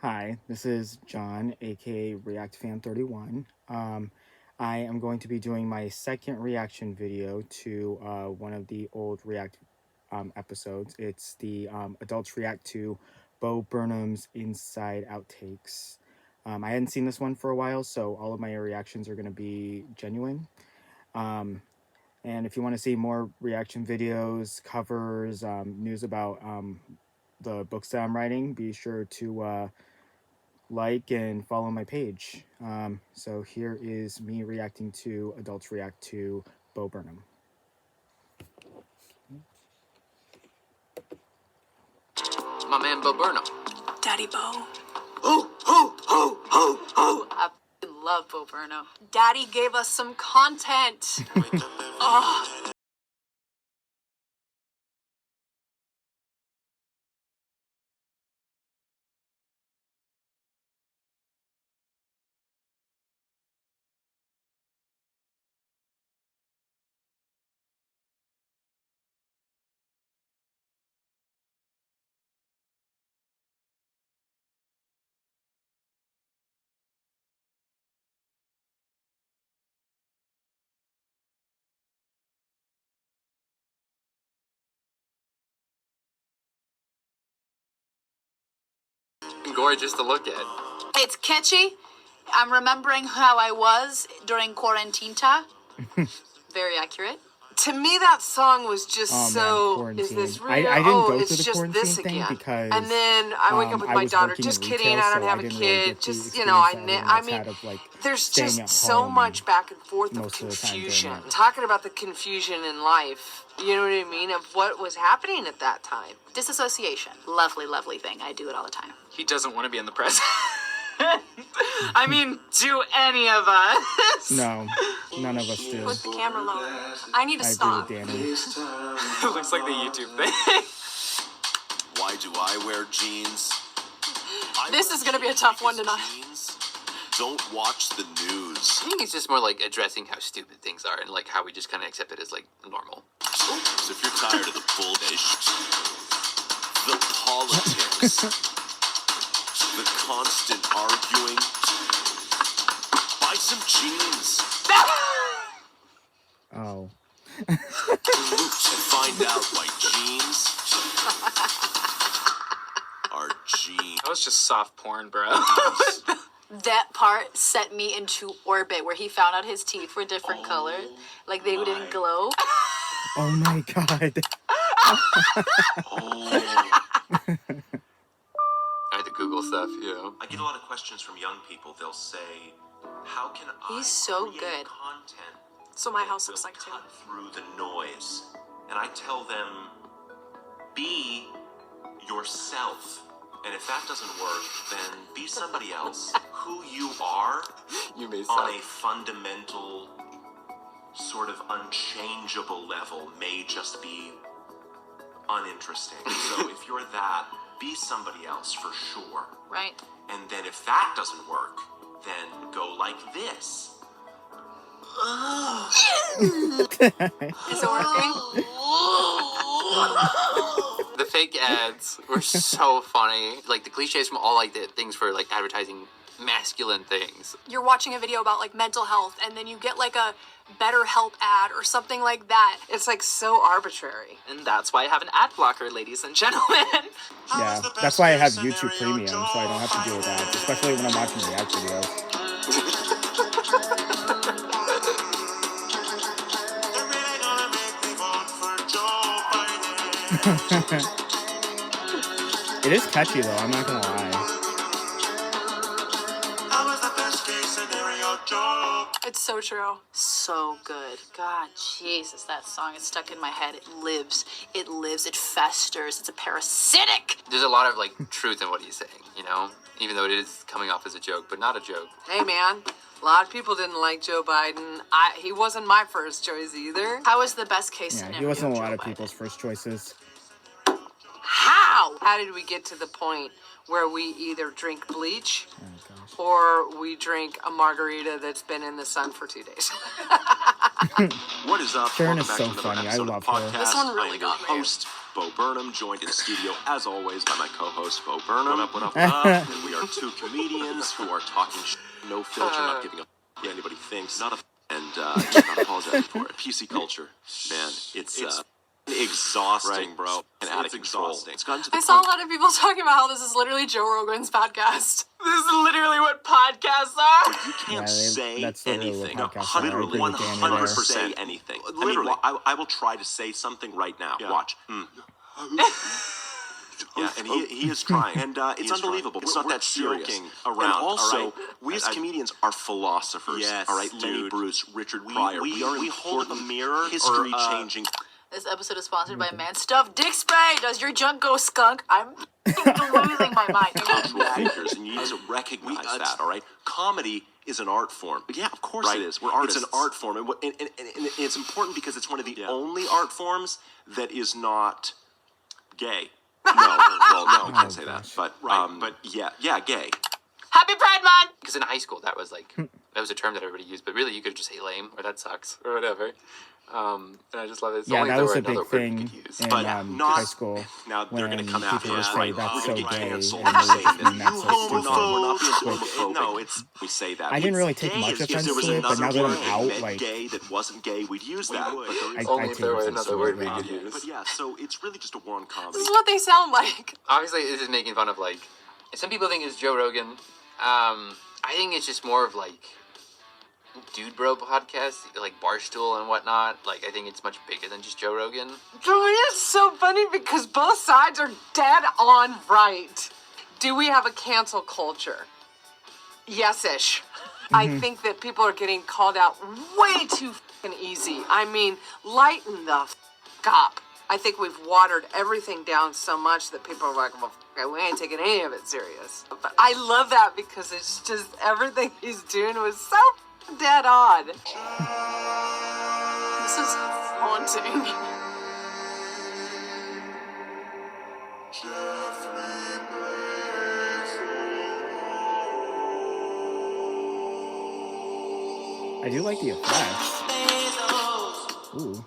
Hi, this is John, aka ReactFan31. I am going to be doing my second reaction video to one of the old React episodes. It's the Adults React to Bo Burnham's Inside Outtakes. I hadn't seen this one for a while, so all of my reactions are going to be genuine. And if you want to see more reaction videos, covers, news about the books that I'm writing, be sure to like and follow my page. So here is me reacting to Adults React to Bo Burnham. My man Bo Burnham. Daddy Bo. I love Bo Burnham. Daddy gave us some content. Oh. Gorgeous to look at. It's catchy. I'm remembering how I was during quarantita. Very accurate. To me, that song was just Quarantine. is this real? I didn't go it's through the just quarantine this thing again. because and then I wake up with I my was daughter. working Just in kidding, retail, I don't so have I a didn't really kid. get the Just experience that I everyone else mean, had of, like, there's staying just at so home much back and forth of most of the time during confusion. that. Talking about the confusion in life, you know what I mean, of what was happening at that time. Disassociation. Lovely, lovely thing. I do it all the time. He doesn't want to be in the press. I mean, do any of us? No, none of us do. Put the camera low. I need to I stop. agree with Danny. It looks like the YouTube thing. Why do I wear jeans? This is gonna be a tough one tonight. Jeans? Don't watch the news. I think it's just more like addressing how stupid things are and like how we just kind of accept it as like normal. So if you're tired of the bullshit, the politics, the constant arguing, buy some jeans Oh. and find out why jeans are jeans. That was just soft porn, bro. That part set me into orbit where he found out his teeth were different colors. Like they didn't glow. Oh my god. I had to Google stuff, you know. I get a lot of questions from young people. They'll say, how can I He's so create good. content So my that house will looks like too. cut through the noise? And I tell them, be yourself. And if that doesn't work, then be somebody else. Who you are You may on a suck. fundamental, sort of unchangeable level may just be uninteresting. So if you're that, be somebody else for sure. Right. And then if that doesn't work, then go like this. Is it working? The fake ads were so funny. Like the cliches from all like the things for like advertising masculine things. You're watching a video about like mental health and then you get like a BetterHelp ad or something like that. It's like so arbitrary. And that's why I have an ad blocker, ladies and gentlemen. Yeah, that's why I have YouTube Premium, so I don't have to deal with that, especially when I'm watching React videos. It is catchy though, I'm not gonna lie. It's so true. So good. God, Jesus, that song is stuck in my head. It lives. It lives. It festers. It's a parasitic. There's a lot of like truth in what he's saying, you know? Even though it is coming off as a joke, but not a joke. Hey man, a lot of people didn't like Joe Biden. He wasn't my first choice either. How is the best case Yeah, scenario? he wasn't a Joe lot of Biden? people's first choices. How? How did we get to the point where we either drink bleach Oh gosh. or we drink a margarita that's been in the sun for 2 days? What is up? Sharon Welcome is back so to another funny. I episode love of the her. podcast. This one really I'm your got me. host, Bo Burnham, joined in the studio, as always, by my co-host, Bo Burnham. What up? And we are two comedians who are talking no filter, not giving a what anybody thinks, not apologizing for it. PC culture, man, it's exhausting, bro. And out of control. It's gotten to the I saw a point. lot of people talking about how this is literally Joe Rogan's podcast. This is literally what podcasts are. You can't say that's literally what anything. No, podcasts are. I agree with Danny there. 100% say anything. Literally, I will try to say something right now. Yeah. Watch. Yeah, and he is trying, and it's unbelievable. It's not that serious. Around, and also, all right? We as comedians are philosophers. Yes, all right, Lenny Bruce, Richard Pryor. We hold a mirror, history changing. This episode is sponsored by Man Stuff Dick Spray. Does your junk go skunk? I'm losing my mind. Cultural figures, and you need to recognize that. All right, comedy is an art form. Yeah, of course it is. We're artists. It's an art form, and it's important because it's one of the only art forms that is not gay. No, well, no, we can't say that. But yeah, gay. Happy Pride Month! Because in high school, that was like that was a term that everybody used, but really you could just say lame or that sucks or whatever. And I just love it. It's Yeah, only that there was were a another big word we thing could use. in But not- high school. Now they're when going to come after people would us, say right? that's We're so gonna be gay, canceled. and I'm they saying would this. mean that's You so stupid. homophobe. We're not being Which- homophobic. No, we say that. I didn't really take Gay much is offense if there was to it, but another now that I'm word that out, meant like, gay that wasn't gay, we'd use that. But there is Only I if there were take another offense word to we it, could yeah. use. But yeah, so it's really just a war on comedy. This is what they sound like. Obviously, this is making fun of like some people think it's Joe Rogan. I think it's just more of like dude bro podcast, like Barstool and whatnot. Like I think it's much bigger than just Joe Rogan. To me, it's so funny because both sides are dead on right. Do we have a cancel culture? Yes-ish. I think that people are getting called out way too fucking easy. I mean, lighten the up. I think we've watered everything down so much that people are like, well, we ain't taking any of it serious. But I love that because it's just everything he's doing was so dead on. This is haunting. I do like the effects. Ooh.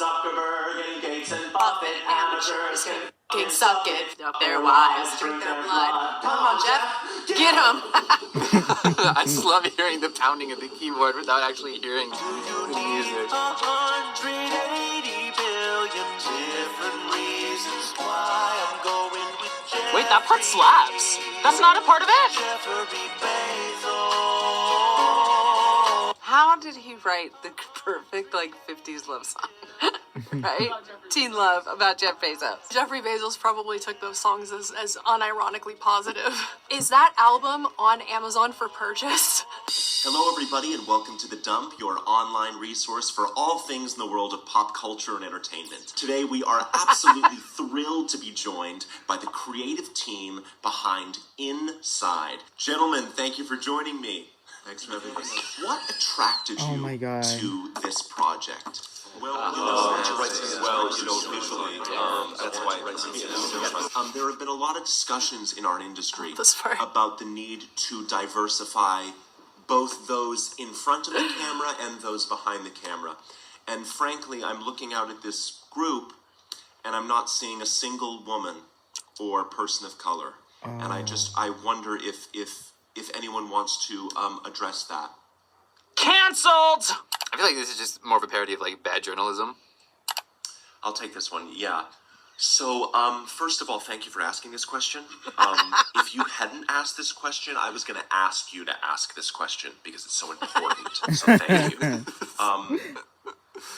Zuckerberg and Gates and Buffett, amateurs, king suck it up their wives, drink their blood. Come on, Jeff, get him. I just love hearing the pounding of the keyboard without actually hearing the music. 180 billion different reasons why I'm going with Wait, that part slaps. That's not a part of it. Jeffrey Bezos. How did he write the perfect, 50s love song? Right? Teen love about Jeff Bezos. Jeffrey Bezos probably took those songs as unironically positive. Is that album on Amazon for purchase? Hello, everybody, and welcome to The Dump, your online resource for all things in the world of pop culture and entertainment. Today, we are absolutely thrilled to be joined by the creative team behind Inside. Gentlemen, thank you for joining me. Thanks for having us. What attracted Oh you my God. to this project? Well, visually, that's why there have been a lot of discussions in our industry This part. about the need to diversify both those in front of the camera and those behind the camera. And frankly, I'm looking out at this group and I'm not seeing a single woman or person of color. And I wonder if anyone wants to address that. Cancelled! I feel like this is just more of a parody of like bad journalism. I'll take this one, yeah. So, first of all, thank you for asking this question. If you hadn't asked this question, I was going to ask you to ask this question because it's so important. So thank you.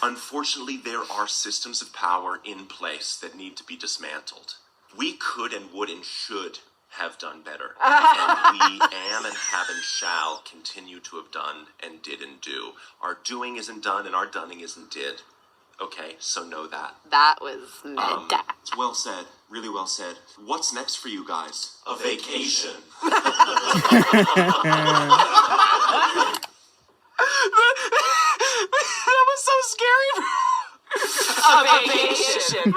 Unfortunately, there are systems of power in place that need to be dismantled. We could and would and should have done better. And we am and have and shall continue to have done and did and do. Our doing isn't done and our doneing isn't did. Okay, so know that. That was mid. It's well said. Really well said. What's next for you guys? A vacation. That was so scary. A vacation.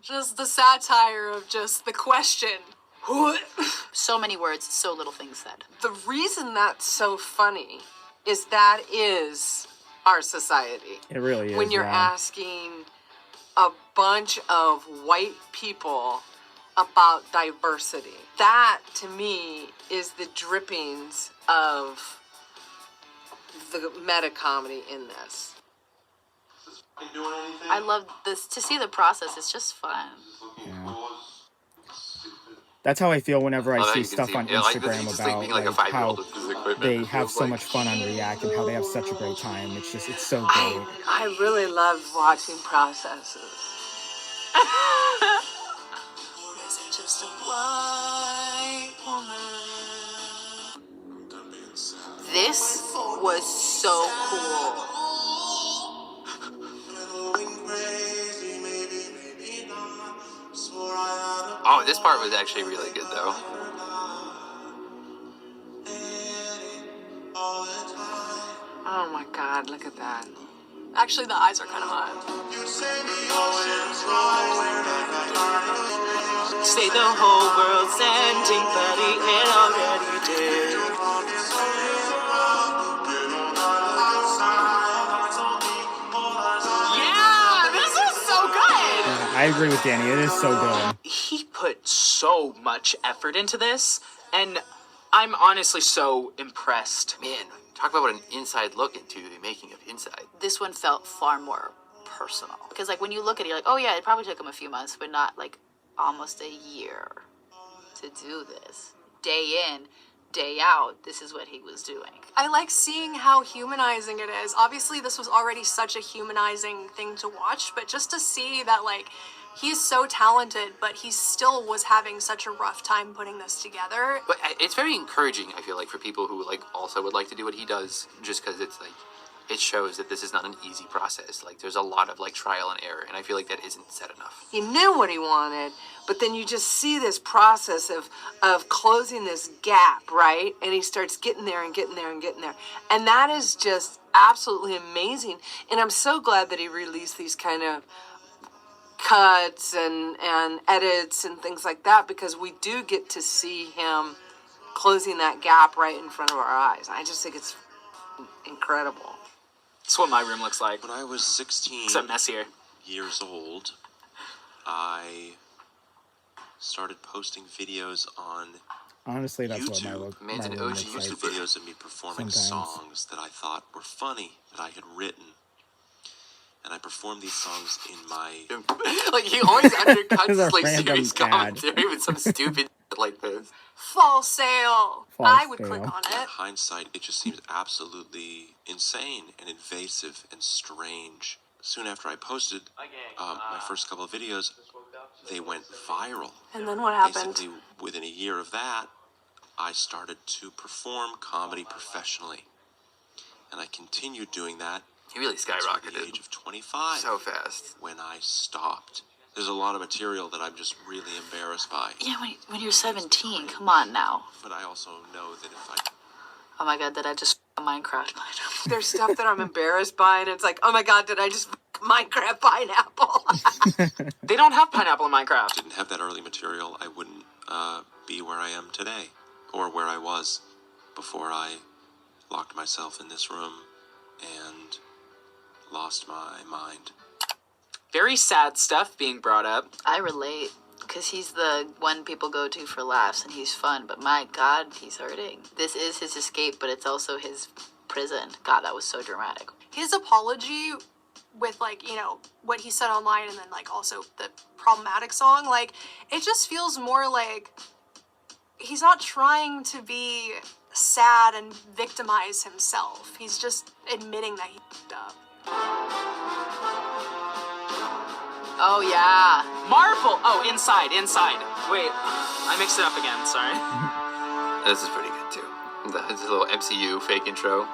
Just the satire of just the question. So many words, so little things said. The reason that's so funny is that is our society. It really is. When you're yeah. asking a bunch of white people about diversity. That, to me, is the drippings of the meta comedy in this. I love this. To see the process, it's just fun. Yeah. That's how I feel whenever I Love how see you can stuff see- on yeah, like, this Instagram is just like about being like a how 5-year-old with his equipment. they It have feels so like- much fun on React and how they have such a great time. It's so great. I really love watching processes. Just a white woman. This was so cool. Oh, this part was actually really good though. Oh my God, look at that. Actually, the eyes are kind of hot. Say the whole world's ending, but it already did. Yeah, this is so good. Yeah, I agree with Danny. It is so good. He put so much effort into this, and I'm honestly so impressed. Man, talk about an inside look into the making of Inside. This one felt far more personal. Because, like, when you look at it, you're like, oh, yeah, it probably took him a few months, but not, like, almost a year to do this. Day in, day out, this is what he was doing. I like seeing how humanizing it is. Obviously, this was already such a humanizing thing to watch, but just to see that, like, he's so talented, but he still was having such a rough time putting this together. But it's very encouraging, I feel like, for people who like also would like to do what he does, just because it's like it shows that this is not an easy process. Like there's a lot of like trial and error, and I feel like that isn't said enough. He knew what he wanted, but then you just see this process of closing this gap, right? And he starts getting there and getting there and getting there. And that is just absolutely amazing. And I'm so glad that he released these kind of cuts and edits and things like that, because we do get to see him closing that gap right in front of our eyes. I just think it's incredible. That's what my room looks like, When I was 16 except messier. years old, I started posting videos on Honestly, that's what YouTube. Man's an room OG looks like. YouTube videos of me performing Sometimes. songs that I thought were funny, that I had written. And I performed these songs in my... Like he always undercuts There's a like random serious dad. commentary with some stupid shit like this. Fall sale. I would click sale. on In it. hindsight, it just seems absolutely insane and invasive and strange. Soon after I posted my first couple of videos, they went viral. And then what happened? Basically, within a year of that, I started to perform comedy professionally. And I continued doing that He really until the skyrocketed age of 25, so fast. when I stopped. There's a lot of material that I'm just really embarrassed by. Yeah, when you're 17, come on now. But I also know that if I... Oh my God, did I just Minecraft? There's stuff that I'm embarrassed by, and it's like, oh my God, did I just Minecraft pineapple? They don't have pineapple in Minecraft. didn't have that early material, I wouldn't be where I am today, or where I was before I locked myself in this room and lost my mind. Very sad stuff being brought up. I relate, because he's the one people go to for laughs, and he's fun, but my God, he's hurting. This is his escape, but it's also his prison. God, that was so dramatic. His apology with, like, you know, what he said online and then, like, also the problematic song, like, it just feels more like he's not trying to be sad and victimize himself. He's just admitting that he fucked up. Oh, yeah. Marvel! Oh, inside. Wait, I mixed it up again, sorry. This is pretty good too. It's a little MCU fake intro.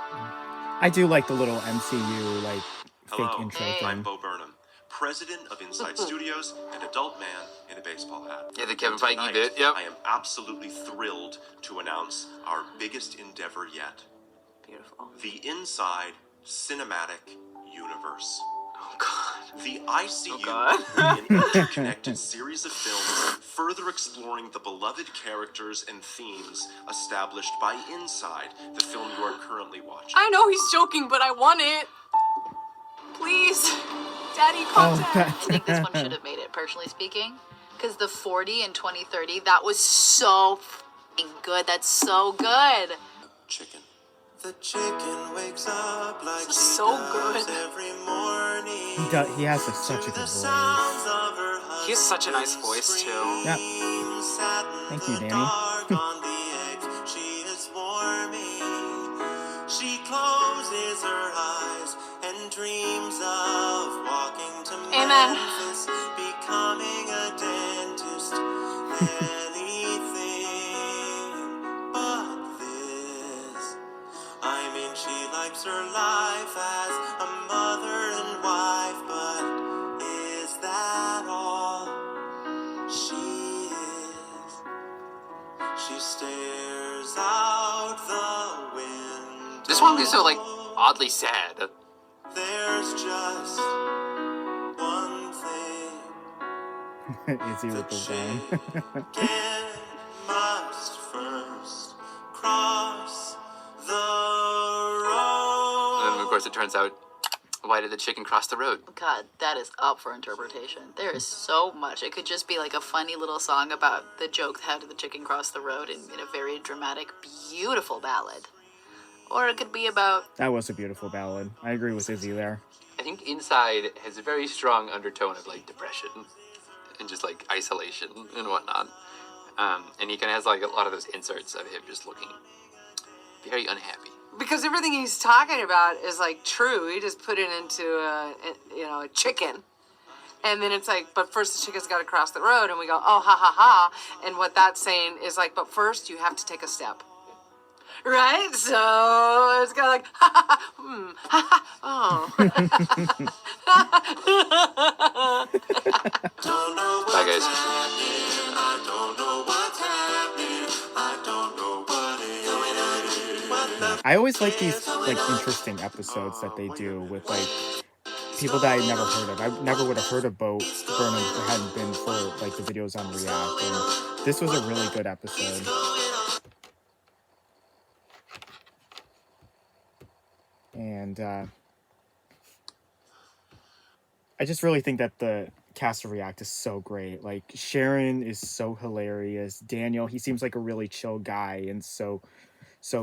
I do like the little MCU like fake Hello, intro Hey. I'm thing. Bo Burnham, president of Inside Studios and adult man in a baseball hat. Yeah, the Kevin Feige Tonight, bit. Yep. I am absolutely thrilled to announce our biggest endeavor yet. Beautiful. The Inside Cinematic Universe. Oh God. The ICU God. will be an interconnected series of films further exploring the beloved characters and themes established by Inside, the film you are currently watching. I know he's joking, but I want it. Please. Daddy content. I think this one should have made it, personally speaking. Because the 40 in 2030, that was so f***ing good. That's so good. Chicken. The chicken wakes up like This is so good. every morning. He has such a good voice. He has such a nice voice, too. Yep. Thank you, Danny. She is warming. She closes her eyes and dreams of walking to Amen. Memphis, becoming a dentist, anything but this. I mean, she likes her life as a mother and wife, but is that all she is? She stares out the window. This one is so, like, oddly sad. There's just one thing. Is he with the van? Chicken must first cross the road. And then, of course, it turns out, why did the chicken cross the road? God, that is up for interpretation. There is so much. It could just be like a funny little song about the joke, how did the chicken cross the road, in a very dramatic, beautiful ballad. Or it could be about... That was a beautiful ballad. I agree with Izzy there. I think Inside has a very strong undertone of, like, depression and just, like, isolation and whatnot. And he kind of has, like, a lot of those inserts of him just looking very unhappy. Because everything he's talking about is like true. He just put it into a chicken. And then it's like, but first the chicken's got to cross the road. And we go, oh, ha, ha, ha. And what that's saying is like, but first you have to take a step. Right? So it's kind of like, ha, ha, ha, ha, oh. Bye, guys. I don't know what's happening. I don't know what it is. I always like these like interesting episodes that they do with like people that I never heard of. I never would have heard of Burnham if it hadn't been for like the videos on React. And this was a really good episode. And I just really think that the cast of React is so great. Like Sharon is so hilarious. Daniel, he seems like a really chill guy and so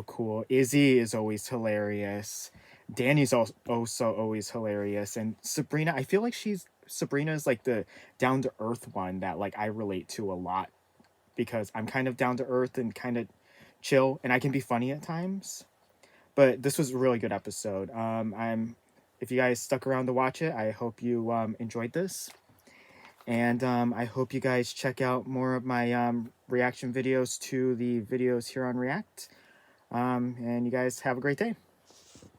cool. Izzy is always hilarious. Danny's also always hilarious. And Sabrina, I feel like Sabrina is like the down to earth one that like I relate to a lot because I'm kind of down to earth and kind of chill and I can be funny at times. But this was a really good episode. If you guys stuck around to watch it, I hope you enjoyed this. And I hope you guys check out more of my reaction videos to the videos here on React. And you guys have a great day.